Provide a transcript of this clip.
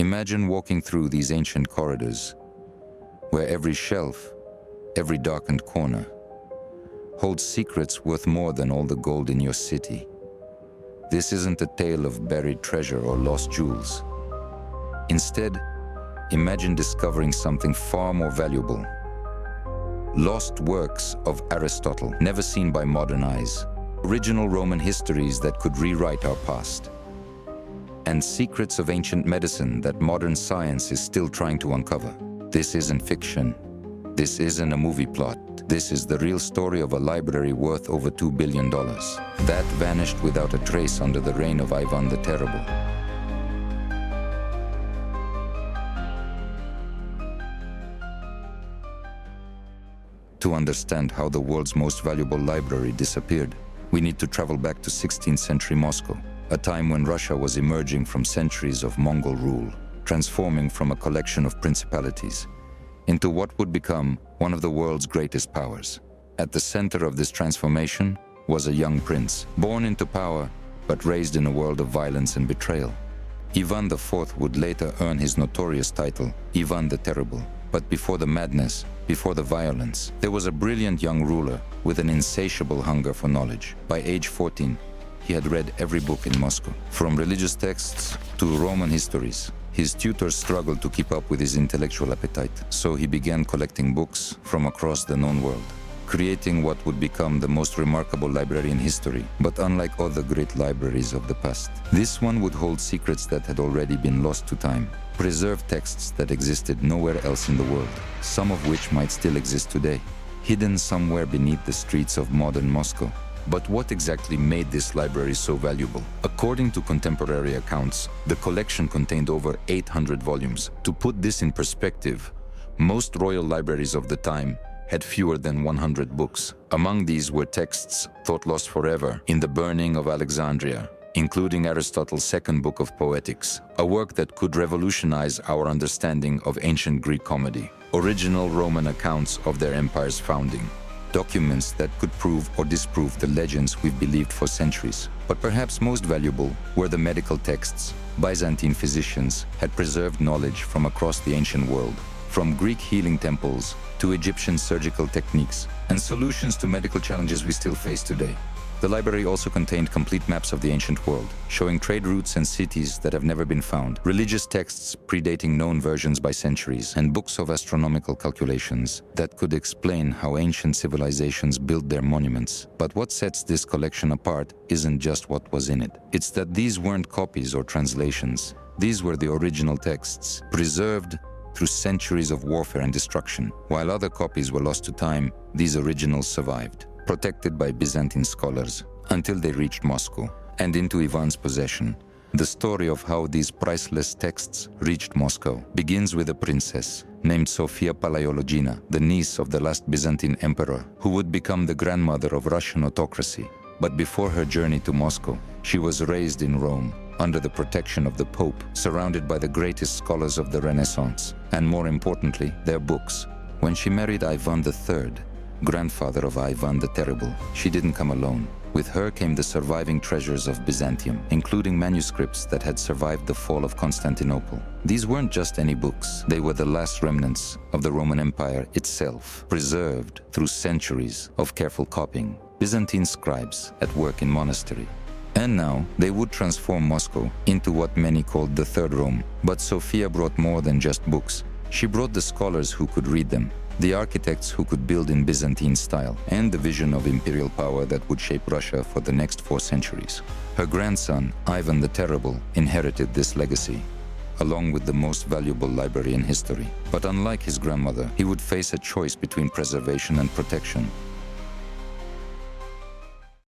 Imagine walking through these ancient corridors, where every shelf, every darkened corner, holds secrets worth more than all the gold in your city. This isn't a tale of buried treasure or lost jewels. Instead, imagine discovering something far more valuable. Lost works of Aristotle, never seen by modern eyes. Original Roman histories that could rewrite our past. And secrets of ancient medicine that modern science is still trying to uncover. This isn't fiction. This isn't a movie plot. This is the real story of a library worth over $2 billion that vanished without a trace under the reign of Ivan the Terrible. To understand how the world's most valuable library disappeared, we need to travel back to 16th century Moscow, a time when Russia was emerging from centuries of Mongol rule, transforming from a collection of principalities into what would become one of the world's greatest powers. At the center of this transformation was a young prince, born into power, but raised in a world of violence and betrayal. Ivan IV would later earn his notorious title, Ivan the Terrible. But before the madness, before the violence, there was a brilliant young ruler with an insatiable hunger for knowledge. By age 14, he had read every book in Moscow, from religious texts to Roman histories. His tutors struggled to keep up with his intellectual appetite, so he began collecting books from across the known world, creating what would become the most remarkable library in history. But unlike other great libraries of the past, this one would hold secrets that had already been lost to time, preserve texts that existed nowhere else in the world, some of which might still exist today, hidden somewhere beneath the streets of modern Moscow. But what exactly made this library so valuable? According to contemporary accounts, the collection contained over 800 volumes. To put this in perspective, most royal libraries of the time had fewer than 100 books. Among these were texts thought lost forever in the burning of Alexandria, including Aristotle's second book of Poetics, a work that could revolutionize our understanding of ancient Greek comedy, original Roman accounts of their empire's founding, documents that could prove or disprove the legends we've believed for centuries. But perhaps most valuable were the medical texts. Byzantine physicians had preserved knowledge from across the ancient world, from Greek healing temples to Egyptian surgical techniques, and solutions to medical challenges we still face today. The library also contained complete maps of the ancient world, showing trade routes and cities that have never been found, religious texts predating known versions by centuries, and books of astronomical calculations that could explain how ancient civilizations built their monuments. But what sets this collection apart isn't just what was in it. It's that these weren't copies or translations. These were the original texts, preserved through centuries of warfare and destruction. While other copies were lost to time, these originals survived, protected by Byzantine scholars until they reached Moscow and into Ivan's possession. The story of how these priceless texts reached Moscow begins with a princess named Sofia Palaiologina, the niece of the last Byzantine emperor, who would become the grandmother of Russian autocracy. But before her journey to Moscow, she was raised in Rome, under the protection of the Pope, surrounded by the greatest scholars of the Renaissance, and more importantly, their books. When she married Ivan III, grandfather of Ivan the Terrible, she didn't come alone. With her came the surviving treasures of Byzantium, including manuscripts that had survived the fall of Constantinople. These weren't just any books. They were the last remnants of the Roman Empire itself, preserved through centuries of careful copying. Byzantine scribes at work in monastery. And now, they would transform Moscow into what many called the Third Rome. But Sophia brought more than just books. She brought the scholars who could read them, the architects who could build in Byzantine style, and the vision of imperial power that would shape Russia for the next 4 centuries. Her grandson, Ivan the Terrible, inherited this legacy, along with the most valuable library in history. But unlike his grandmother, he would face a choice between preservation and protection.